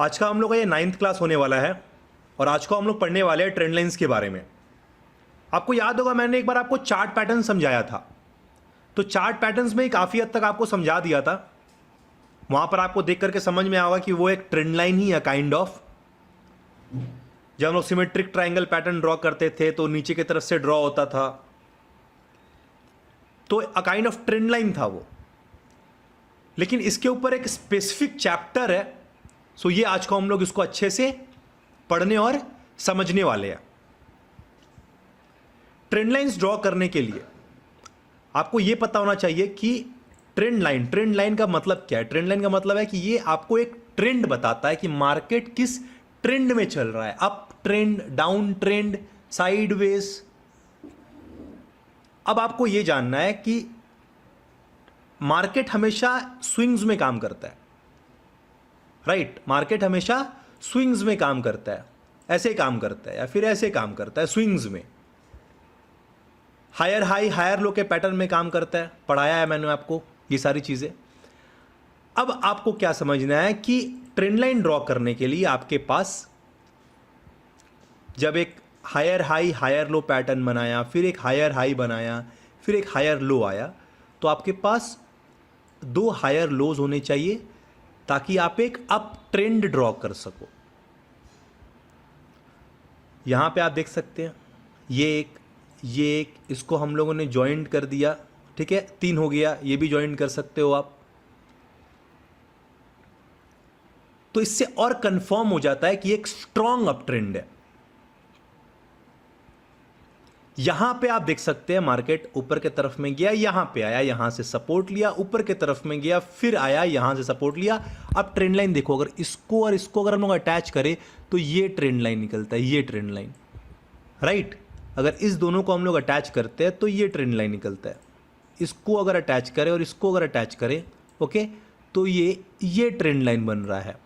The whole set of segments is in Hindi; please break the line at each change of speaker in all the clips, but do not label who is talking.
आज का हम लोग का ये 9th क्लास होने वाला है और आज को हम लोग पढ़ने वाले हैं ट्रेंड लाइंस के बारे में। आपको याद होगा मैंने एक बार आपको चार्ट पैटर्न समझाया था, तो चार्ट पैटर्न्स में काफ़ी हद तक आपको समझा दिया था। वहाँ पर आपको देख करके समझ में आएगा कि वो एक ट्रेंड लाइन ही है काइंड ऑफ। जब हम लोग सिमेट्रिक ट्राइंगल पैटर्न ड्रॉ करते थे तो नीचे की तरफ से ड्रॉ होता था, तो a kind of trend line था वो। लेकिन इसके ऊपर एक स्पेसिफिक चैप्टर है, सो ये आज को हम लोग इसको अच्छे से पढ़ने और समझने वाले हैं। ट्रेंड लाइंस ड्रॉ करने के लिए आपको यह पता होना चाहिए कि ट्रेंड लाइन का मतलब क्या है। ट्रेंड लाइन का मतलब है कि ये आपको एक ट्रेंड बताता है कि मार्केट किस ट्रेंड में चल रहा है, up trend, down trend, sideways. अब आपको यह जानना है कि मार्केट हमेशा स्विंग्स में काम करता है, राइट। मार्केट हमेशा स्विंग्स में काम करता है, ऐसे काम करता है या फिर ऐसे काम करता है, स्विंग्स में। हायर हाई हायर लो के पैटर्न में काम करता है, पढ़ाया है मैंने आपको ये सारी चीजें। अब आपको क्या समझना है कि ट्रेंड लाइन ड्रॉ करने के लिए आपके पास जब एक higher high higher low pattern बनाया, फिर एक हायर हाई बनाया, फिर एक हायर लो आया, तो आपके पास दो हायर लोज होने चाहिए ताकि आप एक अप ट्रेंड ड्रॉ कर सको। यहां पे आप देख सकते हैं ये एक इसको हम लोगों ने ज्वाइंट कर दिया, ठीक है, 3 हो गया। ये भी ज्वाइंट कर सकते हो आप। तो इससे और कंफर्म हो जाता है कि एक स्ट्रॉन्ग अप ट्रेंड है। यहां पे आप देख सकते हैं मार्केट ऊपर के तरफ में गया, यहां पे आया, यहां से सपोर्ट लिया, ऊपर के तरफ में गया, फिर आया, यहां से सपोर्ट लिया। अब ट्रेंड लाइन देखो, अगर इसको और इसको अगर हम लोग अटैच करें तो ये ट्रेंड लाइन निकलता है, ये ट्रेंड लाइन, राइट। अगर इस दोनों को हम लोग अटैच करते हैं तो ये ट्रेंड लाइन निकलता है। इसको अगर अटैच करें और इसको अगर अटैच करें, ओके, तो ये ट्रेंड लाइन बन रहा है।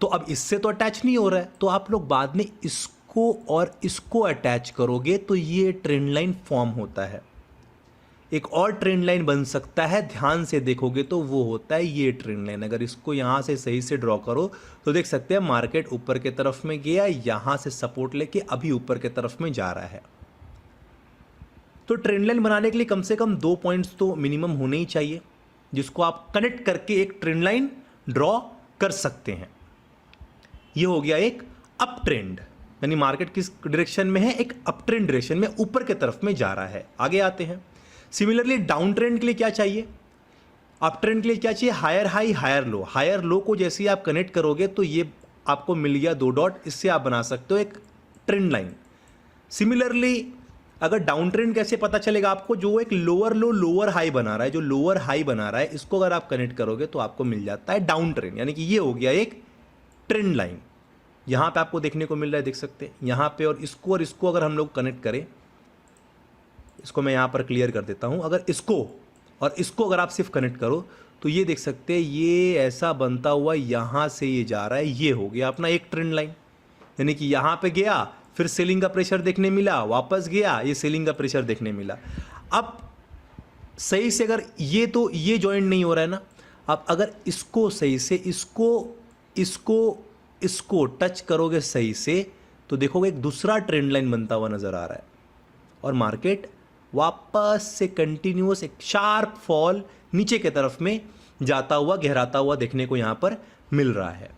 तो अब इससे तो अटैच नहीं हो रहा है, तो आप लोग बाद में इसको और इसको अटैच करोगे तो ये ट्रेंड लाइन फॉर्म होता है। एक और ट्रेंड लाइन बन सकता है, ध्यान से देखोगे तो वो होता है ये ट्रेंड लाइन। अगर इसको यहां से सही से ड्रॉ करो तो देख सकते हैं मार्केट ऊपर के तरफ में गया, यहां से सपोर्ट लेके अभी ऊपर के तरफ में जा रहा है। तो ट्रेंड लाइन बनाने के लिए कम से कम 2 पॉइंट्स तो मिनिमम होने ही चाहिए, जिसको आप कनेक्ट करके एक ट्रेंड लाइन ड्रॉ कर सकते हैं। ये हो गया एक अप ट्रेंड, यानी मार्केट किस डायरेक्शन में है, एक अप ट्रेंड डायरेक्शन में ऊपर के तरफ में जा रहा है। आगे आते हैं। सिमिलरली डाउन ट्रेंड के लिए क्या चाहिए, अप ट्रेंड के लिए क्या चाहिए, higher high higher low. Higher low को जैसे ही आप कनेक्ट करोगे तो ये आपको मिल गया 2 डॉट, इससे आप बना सकते हो एक ट्रेंड लाइन। सिमिलरली अगर डाउन ट्रेंड कैसे पता चलेगा आपको, जो एक लोअर लो लोअर हाई बना रहा है, जो लोअर हाई बना रहा है, इसको अगर आप कनेक्ट करोगे तो आपको मिल जाता है डाउन ट्रेंड, यानी कि ये हो गया एक ट्रेंड लाइन। यहां पे आपको देखने को मिल रहा है, देख सकते हैं यहां पे। और इसको अगर हम लोग कनेक्ट करें, इसको मैं यहां पर क्लियर कर देता हूं। अगर इसको और इसको अगर आप सिर्फ कनेक्ट करो तो ये देख सकते हैं ये ऐसा बनता हुआ यहां से ये जा रहा है, ये हो गया अपना एक ट्रेंड लाइन। यानी कि यहां पे गया, फिर सेलिंग का प्रेशर देखने मिला, वापस गया, ये सेलिंग का प्रेशर देखने मिला। अब सही से अगर ये ज्वाइंट नहीं हो रहा है ना, आप अगर इसको सही से इसको टच करोगे सही से तो देखोगे एक दूसरा ट्रेंड लाइन बनता हुआ नजर आ रहा है और मार्केट वापस से कंटिन्यूअस एक शार्प फॉल नीचे के तरफ में जाता हुआ, गहराता हुआ देखने को यहां पर मिल रहा है।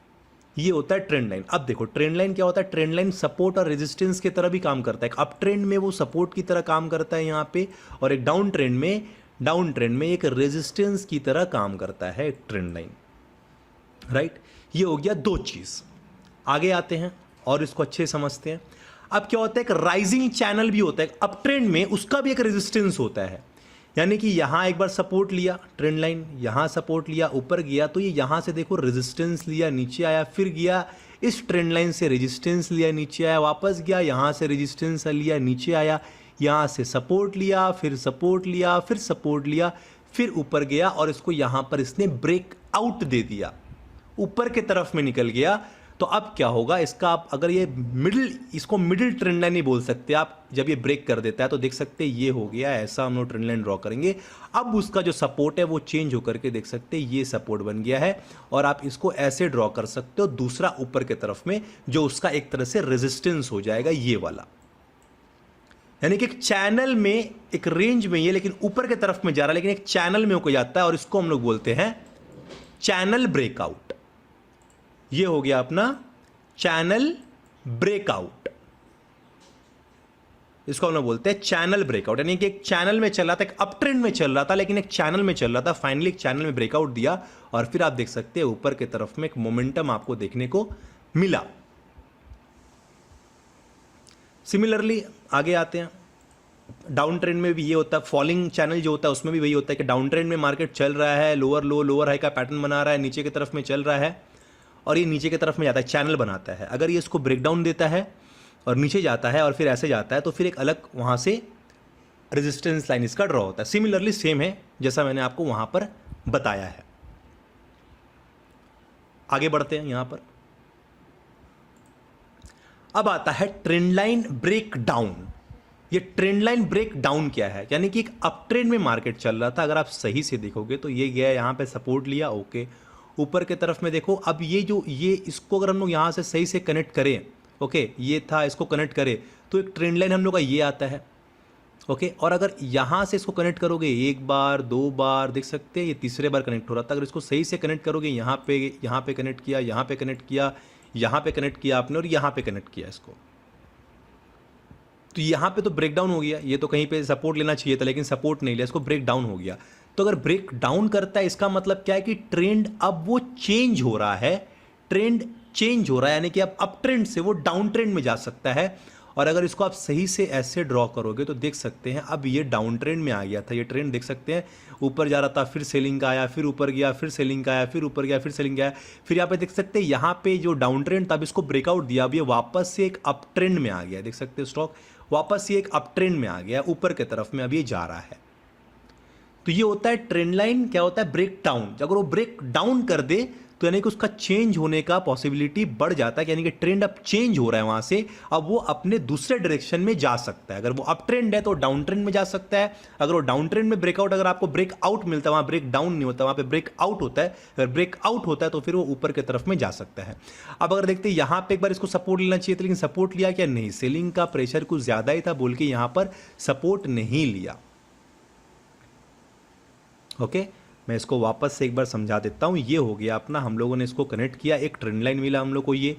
ये होता है ट्रेंड लाइन। अब देखो ट्रेंड लाइन क्या होता है, ट्रेंड लाइन सपोर्ट और रेजिस्टेंस की तरह भी काम करता है। अप ट्रेंड में वो सपोर्ट की तरह काम करता है यहां पे, और एक डाउन ट्रेंड में एक रेजिस्टेंस की तरह काम करता है एक ट्रेंड लाइन, राइट। ये हो गया 2 चीज। आगे आते हैं और इसको अच्छे समझते हैं। अब क्या होता है, एक राइजिंग चैनल भी होता है अप ट्रेंड में, उसका भी एक रेजिस्टेंस होता है। यानी कि यहां एक बार सपोर्ट लिया ट्रेंड लाइन, यहां सपोर्ट लिया, ऊपर गया, तो ये यहां से देखो रेजिस्टेंस लिया, नीचे आया, फिर गया, इस ट्रेंड लाइन से रेजिस्टेंस लिया, नीचे आया, वापस गया, यहां से रेजिस्टेंस लिया, नीचे आया, यहां से सपोर्ट लिया, फिर सपोर्ट लिया, फिर सपोर्ट लिया, फिर ऊपर गया और इसको यहां पर इसने ब्रेक आउट दे दिया, ऊपर के तरफ में निकल गया। तो अब क्या होगा इसका, आप अगर ये इसको मिडिल ट्रेंड लाइन नहीं बोल सकते आप, जब ये ब्रेक कर देता है तो देख सकते हैं ये हो गया, ऐसा हम लोग ट्रेंड लाइन ड्रॉ करेंगे। अब उसका जो सपोर्ट है वो चेंज होकर के देख सकते हैं ये सपोर्ट बन गया है, और आप इसको ऐसे ड्रॉ कर सकते हो दूसरा ऊपर की तरफ में, जो उसका एक तरह से रेजिस्टेंस हो जाएगा ये वाला। यानी कि एक चैनल में, एक रेंज में ये, लेकिन ऊपर की तरफ में जा रहा है, लेकिन एक चैनल में होकर जाता है, और इसको हम लोग बोलते हैं चैनल ब्रेकआउट। ये हो गया अपना चैनल ब्रेकआउट, इसको हम लोग बोलते हैं चैनल ब्रेकआउट। यानी कि एक चैनल में चल रहा था, एक अप ट्रेंड में चल रहा था, लेकिन एक चैनल में चल रहा था, फाइनली एक चैनल में ब्रेकआउट दिया, और फिर आप देख सकते हैं ऊपर की तरफ में एक मोमेंटम आपको देखने को मिला। सिमिलरली आगे आते हैं, डाउन ट्रेंड में भी ये होता है, फॉलिंग चैनल जो होता है उसमें भी वही होता है कि डाउन ट्रेंड में मार्केट चल रहा है, लोअर लो लोअर हाई का पैटर्न बना रहा है, नीचे की तरफ में चल रहा है, और ये नीचे की तरफ में जाता है, चैनल बनाता है। अगर ये इसको ब्रेकडाउन देता है और नीचे जाता है और फिर ऐसे जाता है, तो फिर एक अलग वहाँ से रेजिस्टेंस लाइन इसका ड्रॉ होता है। सिमिलरली सेम है जैसा मैंने आपको वहाँ पर बताया है। आगे बढ़ते हैं यहाँ पर, अब आता है ट्रेंड लाइन ब्रेक डाउन। ये ट्रेंड लाइन ब्रेक डाउन क्या है, यानी कि एक अप ट्रेंड में मार्केट चल रहा था, अगर आप सही से देखोगे तो ये गया यहाँ पे सपोर्ट लिया, ओके, ऊपर के तरफ में देखो। अब ये इसको अगर हम लोग यहाँ से सही से कनेक्ट करें, ओके, ये था, इसको कनेक्ट करें तो एक ट्रेंड लाइन हम लोग का ये आता है, ओके। और अगर यहाँ से इसको कनेक्ट करोगे, एक बार दो बार, देख सकते हैं ये तीसरे बार कनेक्ट हो रहा था, अगर इसको सही से कनेक्ट करोगे, यहाँ पे कनेक्ट किया, यहाँ पे कनेक्ट किया, यहाँ पे कनेक्ट किया आपने, और यहाँ पे कनेक्ट किया इसको, तो यहाँ पे तो ब्रेक डाउन हो गया। ये तो कहीं पे सपोर्ट लेना चाहिए था, लेकिन सपोर्ट नहीं लिया, इसको ब्रेक डाउन हो गया। तो अगर ब्रेक डाउन करता है, इसका मतलब क्या है कि ट्रेंड अब वो चेंज हो रहा है, ट्रेंड चेंज हो रहा है, यानी कि अब अप ट्रेंड से वो डाउन ट्रेंड में जा सकता है। और अगर इसको आप सही से ऐसे ड्रॉ करोगे तो देख सकते हैं अब ये डाउन ट्रेंड में आ गया था। ये ट्रेंड देख सकते हैं ऊपर जा रहा था, फिर सेलिंग का आया, फिर ऊपर गया, फिर सेलिंग का आया, फिर ऊपर गया, फिर सेलिंग गया, फिर यहाँ पे देख सकते हैं यहाँ पे जो डाउन ट्रेंड था अब इसको ब्रेकआउट दिया, अब ये वापस से एक अप ट्रेंड में आ गया। देख सकते हैं स्टॉक वापस ये एक अप ट्रेंड में आ गया, ऊपर की तरफ में अब ये जा रहा है। तो ये होता है ट्रेंड लाइन, क्या होता है ब्रेक डाउन। अगर वो ब्रेक डाउन कर दे तो यानी कि उसका चेंज होने का पॉसिबिलिटी बढ़ जाता है, यानी कि ट्रेंड अब चेंज हो रहा है वहां से, अब वो अपने दूसरे डायरेक्शन में जा सकता है। अगर वो अप ट्रेंड है तो डाउन ट्रेंड में जा सकता है, अगर वो डाउन ट्रेंड में ब्रेकआउट, अगर आपको ब्रेक आउट मिलता है, वहां ब्रेक डाउन नहीं होता, वहां पे ब्रेक आउट होता है, अगर ब्रेक आउट होता है तो फिर वो ऊपर की तरफ में जा सकता है। अब अगर देखते हैं यहाँ पे एक बार इसको सपोर्ट लेना चाहिए था, लेकिन सपोर्ट लिया क्या नहीं, सेलिंग का प्रेशर कुछ ज्यादा ही था बोल के यहाँ पर सपोर्ट नहीं लिया, ओके। मैं इसको वापस से एक बार समझा देता हूँ। ये हो गया अपना, हम लोगों ने इसको कनेक्ट किया, एक ट्रेंड लाइन मिला हम लोग को, ये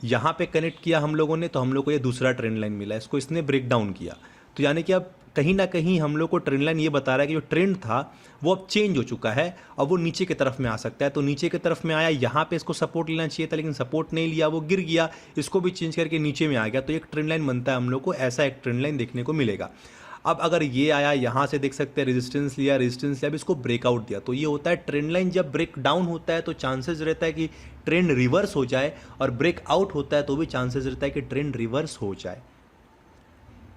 यहाँ पे कनेक्ट किया हम लोगों ने, तो हम लोग को ये दूसरा ट्रेंड लाइन मिला, इसको इसने ब्रेक डाउन किया। तो यानी कि अब कहीं ना कहीं हम लोग को ट्रेंड लाइन ये बता रहा है कि जो ट्रेंड था वो अब चेंज हो चुका है, अब वो नीचे की तरफ में आ सकता है। तो नीचे की तरफ में आया, यहाँ पे इसको सपोर्ट लेना चाहिए था, लेकिन सपोर्ट नहीं लिया, वो गिर गया, इसको भी चेंज करके नीचे में आ गया। तो एक ट्रेंड लाइन बनता है हम लोग को, ऐसा एक ट्रेंड लाइन देखने को मिलेगा। अब अगर ये आया, यहाँ से देख सकते हैं रेजिस्टेंस लिया, अब इसको ब्रेकआउट दिया, तो ये होता है ट्रेंड लाइन जब ब्रेक डाउन होता है तो चांसेस रहता है कि ट्रेंड रिवर्स हो जाए, और ब्रेक आउट होता है तो भी चांसेस रहता है कि ट्रेंड रिवर्स हो जाए।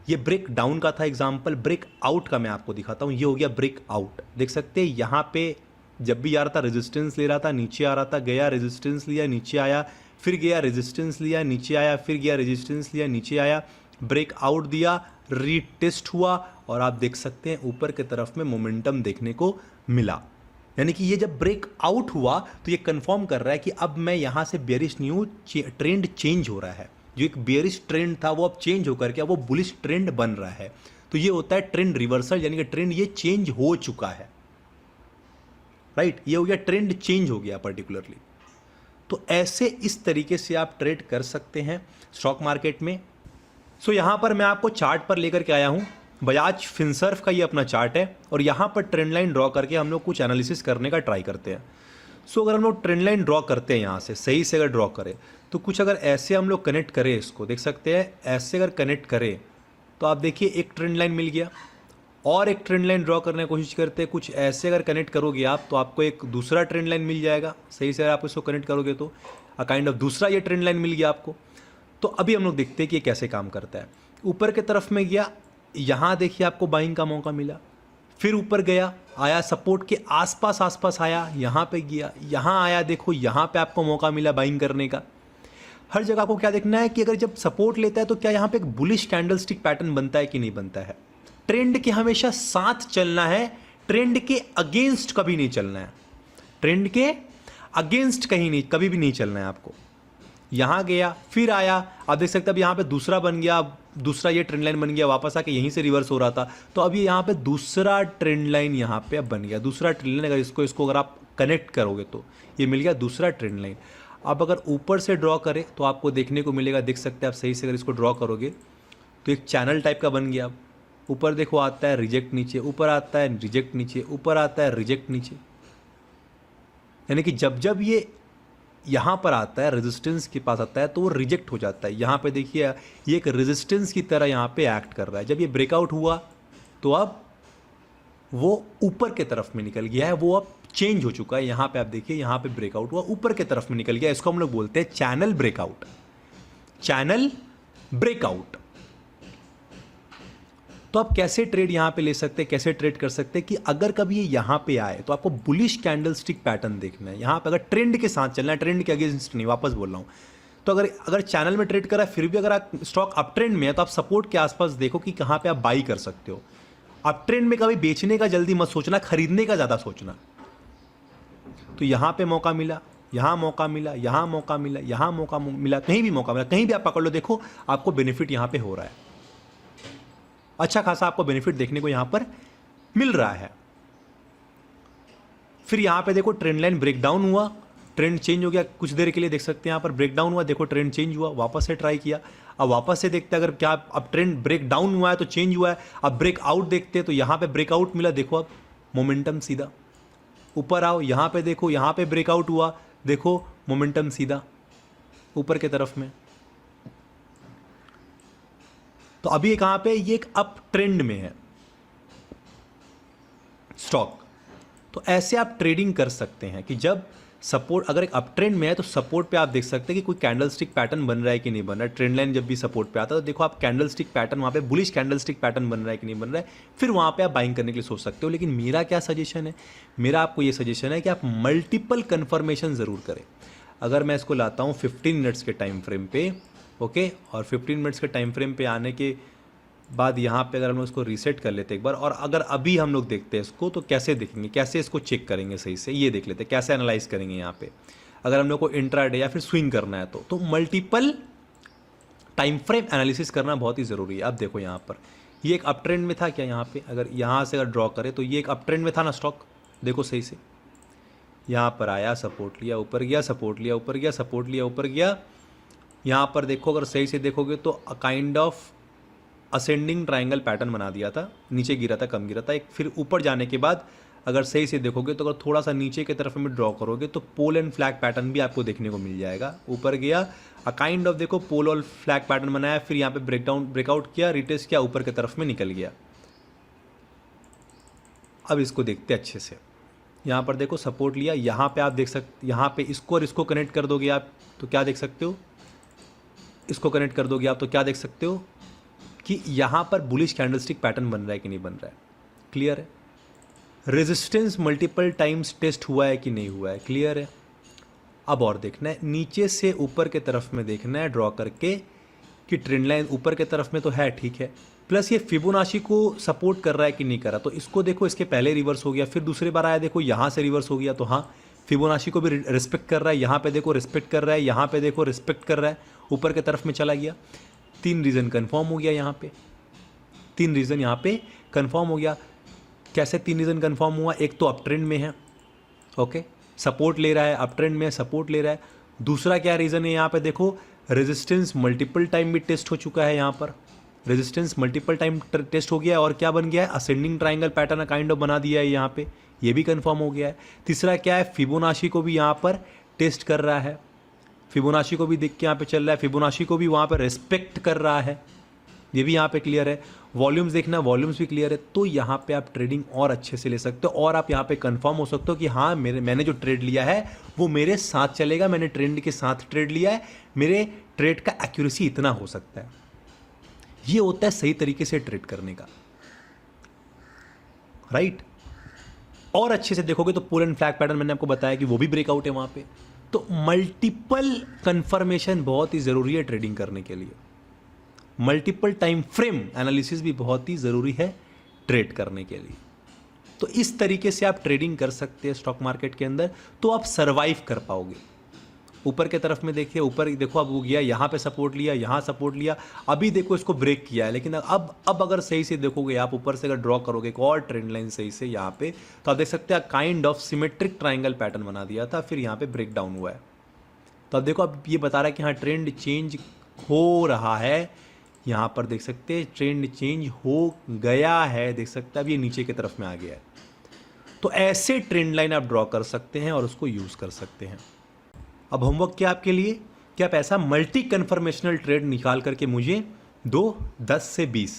ये ब्रेक डाउन का था एग्जांपल, ब्रेक आउट का मैं आपको दिखाता हूँ। ये हो गया ब्रेक आउट, देख सकते हैं यहाँ पे जब भी आ रहा था रेजिस्टेंस ले रहा था, नीचे आ रहा था, गया रेजिस्टेंस लिया, नीचे आया, फिर गया रेजिस्टेंस लिया, नीचे आया, फिर गया रेजिस्टेंस लिया, नीचे आया, ब्रेक आउट दिया, रीटेस्ट हुआ, और आप देख सकते हैं ऊपर की तरफ में मोमेंटम देखने को मिला। यानी कि ये जब ब्रेक आउट हुआ तो ये कंफर्म कर रहा है कि अब मैं यहाँ से बेयरिश नहीं हूँ, ट्रेंड चेंज हो रहा है। जो एक बेयरिश ट्रेंड था वो अब चेंज होकर के अब वो बुलिश ट्रेंड बन रहा है। तो ये होता है ट्रेंड रिवर्सल, यानी कि ट्रेंड ये चेंज हो चुका है, राइट। ये हो गया ट्रेंड चेंज हो गया पर्टिकुलरली। तो ऐसे इस तरीके से आप ट्रेड कर सकते हैं स्टॉक मार्केट में। सो यहाँ पर मैं आपको चार्ट पर लेकर के आया हूँ, बजाज फिनसर्व का ये अपना चार्ट है, और यहाँ पर ट्रेंड लाइन ड्रॉ करके हम लोग कुछ एनालिसिस करने का ट्राई करते हैं। सो अगर हम लोग ट्रेंड लाइन ड्रॉ करते हैं यहाँ से सही से अगर ड्रॉ करें तो कुछ अगर ऐसे हम लोग कनेक्ट करें, इसको देख सकते हैं, ऐसे अगर कनेक्ट करें तो आप देखिए एक ट्रेंड लाइन मिल गया, और एक ट्रेंड लाइन ड्रॉ करने की कोशिश करते हैं, कुछ ऐसे अगर कनेक्ट करोगे आप तो आपको एक दूसरा ट्रेंड लाइन मिल जाएगा। सही से अगर आप इसको कनेक्ट करोगे तो काइंड ऑफ दूसरा ये ट्रेंड लाइन मिल गया आपको। तो अभी हम लोग देखते हैं कि ये कैसे काम करता है। ऊपर की तरफ में गया, यहाँ देखिए आपको बाइंग का मौका मिला, फिर ऊपर गया, आया सपोर्ट के आसपास आया, यहाँ पे गया, यहाँ आया, देखो यहाँ पे आपको मौका मिला बाइंग करने का। हर जगह को क्या देखना है कि अगर जब सपोर्ट लेता है तो क्या यहाँ पे एक बुलिश कैंडलस्टिक पैटर्न बनता है कि नहीं बनता है। ट्रेंड के हमेशा साथ चलना है, ट्रेंड के अगेंस्ट कभी नहीं चलना है, ट्रेंड के अगेंस्ट कहीं नहीं, कभी भी नहीं चलना है आपको। यहां गया फिर आया, आप देख सकते हैं अब यहां पे दूसरा बन गया, दूसरा ये ट्रेंड लाइन बन गया, वापस आके यहीं से रिवर्स हो रहा था, तो अब ये यहां पे दूसरा ट्रेंड लाइन यहां पे अब बन गया, दूसरा ट्रेंड लाइन। अगर इसको अगर आप कनेक्ट करोगे तो ये मिल गया दूसरा ट्रेंड लाइन। अब अगर ऊपर से ड्रॉ करें तो आपको देखने को मिलेगा, देख सकते हैं आप सही से अगर इसको ड्रॉ करोगे तो एक चैनल टाइप का बन गया। ऊपर देखो आता है रिजेक्ट नीचे, ऊपर आता है रिजेक्ट नीचे, ऊपर आता है रिजेक्ट नीचे, यानी कि जब जब ये यहाँ पर आता है रेजिस्टेंस के पास आता है तो वो रिजेक्ट हो जाता है। यहाँ पे देखिए ये एक रेजिस्टेंस की तरह यहाँ पे एक्ट कर रहा है। जब ये ब्रेकआउट हुआ तो अब वो ऊपर के तरफ में निकल गया है, वो अब चेंज हो चुका है। यहाँ पे आप देखिए यहाँ पे ब्रेकआउट हुआ, ऊपर के तरफ में निकल गया, इसको हम लोग बोलते हैं चैनल ब्रेकआउट, चैनल ब्रेकआउट। तो आप कैसे ट्रेड यहां पे ले सकते हैं, कैसे ट्रेड कर सकते हैं कि अगर कभी ये यहां पे आए तो आपको बुलिश कैंडलस्टिक पैटर्न देखना है। यहां पे अगर ट्रेंड के साथ चलना है, ट्रेंड के अगेंस्ट नहीं, वापस बोल रहा हूं। तो अगर चैनल में ट्रेड करा फिर भी अगर आप स्टॉक अप ट्रेंड में है तो आप सपोर्ट के आसपास देखो कि कहां पे आप बाई कर सकते हो। अप ट्रेंड में कभी बेचने का जल्दी मत सोचना, खरीदने का ज्यादा सोचना। तो यहां पे मौका मिला, यहां मौका मिला, यहां मौका मिला, यहां मौका मिला, कहीं भी मौका मिला, कहीं भी आप पकड़ लो, देखो आपको बेनिफिट यहां पे हो रहा है, अच्छा खासा आपको बेनिफिट देखने को यहां पर मिल रहा है। फिर यहां पे देखो ट्रेंड लाइन ब्रेकडाउन हुआ, ट्रेंड चेंज हो गया, कुछ देर के लिए देख सकते हैं यहां पर ब्रेकडाउन हुआ, देखो ट्रेंड चेंज हुआ, वापस से ट्राई किया, अब वापस से देखते हैं अगर क्या अब ट्रेंड ब्रेकडाउन हुआ है तो चेंज हुआ है, अब ब्रेकआउट देखते हैं तो यहां पे ब्रेकआउट मिला, देखो अब मोमेंटम सीधा ऊपर आओ, यहां पे देखो यहां पे ब्रेकआउट हुआ, देखो मोमेंटम सीधा ऊपर के तरफ में। तो अभी कहां पे ये एक अप ट्रेंड में है स्टॉक। तो ऐसे आप ट्रेडिंग कर सकते हैं कि जब सपोर्ट अगर एक अप ट्रेंड में है तो सपोर्ट पे आप देख सकते हैं कि कोई कैंडलस्टिक पैटर्न बन रहा है कि नहीं बन रहा है। ट्रेंड लाइन जब भी सपोर्ट पे आता है तो देखो आप कैंडलस्टिक पैटर्न वहां पे बुलिश कैंडलस्टिक पैटर्न बन रहा है कि नहीं बन रहा है, फिर वहां पे आप बाइंग करने के लिए सोच सकते हो। लेकिन मेरा क्या सजेशन है, मेरा आपको ये सजेशन है कि आप मल्टीपल कन्फर्मेशन जरूर करें। अगर मैं इसको लाता हूं 15 मिनट्स के टाइम फ्रेम पे, ओके, और 15 मिनट्स के टाइम फ्रेम पे आने के बाद यहाँ पे अगर हम लोग इसको रीसेट कर लेते एक बार, और अगर अभी हम लोग देखते हैं इसको तो कैसे देखेंगे, कैसे इसको चेक करेंगे सही से, ये देख लेते हैं कैसे एनालाइज करेंगे यहाँ पे। अगर हम लोग को इंट्राडे या फिर स्विंग करना है तो मल्टीपल टाइम फ्रेम एनालिसिस करना बहुत ही ज़रूरी है। अब देखो यहाँ पर ये एक अप ट्रेंड में था क्या, यहाँ पे अगर यहाँ से अगर ड्रॉ करें तो ये एक अप ट्रेंड में था ना स्टॉक, देखो सही से यहाँ पर आया, सपोर्ट लिया, ऊपर गया, सपोर्ट लिया, ऊपर गया, सपोर्ट लिया, ऊपर गया। यहाँ पर देखो अगर सही से देखोगे तो kind of ascending triangle pattern बना दिया था, नीचे गिरा था, कम गिरा था एक, फिर ऊपर जाने के बाद अगर सही से देखोगे तो अगर थोड़ा सा नीचे की तरफ में ड्रॉ करोगे तो पोल एंड फ्लैग पैटर्न भी आपको देखने को मिल जाएगा। ऊपर गया, काइंड ऑफ देखो पोल और फ्लैग पैटर्न बनाया, फिर यहाँ पे ब्रेकआउट किया, रिटेस्ट किया, ऊपर की तरफ में निकल गया। अब इसको देखते अच्छे से, यहाँ पर देखो सपोर्ट लिया, यहाँ पे आप देख सकते, यहाँ पे इसको और इसको कनेक्ट कर दोगे आप तो क्या देख सकते हो, इसको कनेक्ट कर दोगे आप तो क्या देख सकते हो कि यहाँ पर बुलिश कैंडलस्टिक पैटर्न बन रहा है कि नहीं बन रहा है, क्लियर है। रेजिस्टेंस मल्टीपल टाइम्स टेस्ट हुआ है कि नहीं हुआ है, क्लियर है। अब और देखना है नीचे से ऊपर के तरफ में देखना है ड्रॉ करके कि ट्रेंड लाइन ऊपर के तरफ में तो है, ठीक है, प्लस ये फिबोनाची को सपोर्ट कर रहा है कि नहीं कर रहा। तो इसको देखो, इसके पहले रिवर्स हो गया, फिर दूसरी बार आया, देखो यहाँ से रिवर्स हो गया, तो हाँ फिबोनाची को भी रिस्पेक्ट कर रहा है, यहाँ पे देखो रिस्पेक्ट कर रहा है, यहाँ पे देखो रिस्पेक्ट कर रहा है, ऊपर के तरफ में चला गया। 3 रीज़न कन्फर्म हो गया यहाँ पे, 3 रीज़न यहाँ पे कन्फर्म हो गया। कैसे 3 रीज़न कन्फर्म हुआ, एक तो अप ट्रेंड में है, ओके, सपोर्ट ले रहा है, अप ट्रेंड में सपोर्ट ले रहा है। दूसरा क्या रीज़न है, यहाँ पे देखो रेजिस्टेंस मल्टीपल टाइम भी टेस्ट हो चुका है, यहाँ पर रेजिस्टेंस मल्टीपल टाइम टेस्ट हो गया है और क्या बन गया है, ascending triangle pattern kind of बना दिया है यहाँ पे, ये भी कंफर्म हो गया है। तीसरा क्या है, फिबोनाची को भी यहाँ पर टेस्ट कर रहा है, फिबोनाची को भी देख के यहाँ पे चल रहा है, फिबोनाची को भी वहाँ पर रेस्पेक्ट कर रहा है, ये भी यहाँ पे क्लियर है। वॉल्यूम्स देखना, वॉल्यूम्स भी क्लियर है, तो यहाँ पे आप ट्रेडिंग और अच्छे से ले सकते हो और आप यहाँ पे कंफर्म हो सकते हो कि हाँ मैंने जो ट्रेड लिया है वो मेरे साथ चलेगा, मैंने ट्रेंड के साथ ट्रेड लिया है, मेरे ट्रेड का एक्यूरेसी इतना हो सकता है। ये होता है सही तरीके से ट्रेड करने का, राइट। और अच्छे से देखोगे तो पुल एंड फ्लैग पैटर्न मैंने आपको बताया कि वो भी ब्रेकआउट है वहाँ पे, तो मल्टीपल कंफर्मेशन बहुत ही ज़रूरी है ट्रेडिंग करने के लिए। मल्टीपल टाइम फ्रेम एनालिसिस भी बहुत ही ज़रूरी है ट्रेड करने के लिए। तो इस तरीके से आप ट्रेडिंग कर सकते हैं स्टॉक मार्केट के अंदर, तो आप सरवाइव कर पाओगे। ऊपर के तरफ में देखिए, ऊपर देखो अब वो गया, यहाँ पे सपोर्ट लिया, यहाँ सपोर्ट लिया, अभी देखो इसको ब्रेक किया है, लेकिन अब अगर सही से देखोगे आप ऊपर से अगर ड्रॉ करोगे एक और ट्रेंड लाइन सही से यहाँ पे, तो आप देख सकते हैं kind of symmetric triangle pattern बना दिया था, फिर यहाँ पे ब्रेक डाउन हुआ है। तो अब देखो अब ये बता रहा है कि हाँ ट्रेंड चेंज हो रहा है, यहाँ पर देख सकते हैं ट्रेंड चेंज हो गया है, देख सकते हैं अब ये नीचे की तरफ में आ गया है। तो ऐसे ट्रेंड लाइन आप ड्रॉ कर सकते हैं और उसको यूज़ कर सकते हैं। अब होमवर्क क्या आपके लिए कि आप ऐसा मल्टी कन्फर्मेशनल ट्रेड निकाल करके मुझे दो 10 से 20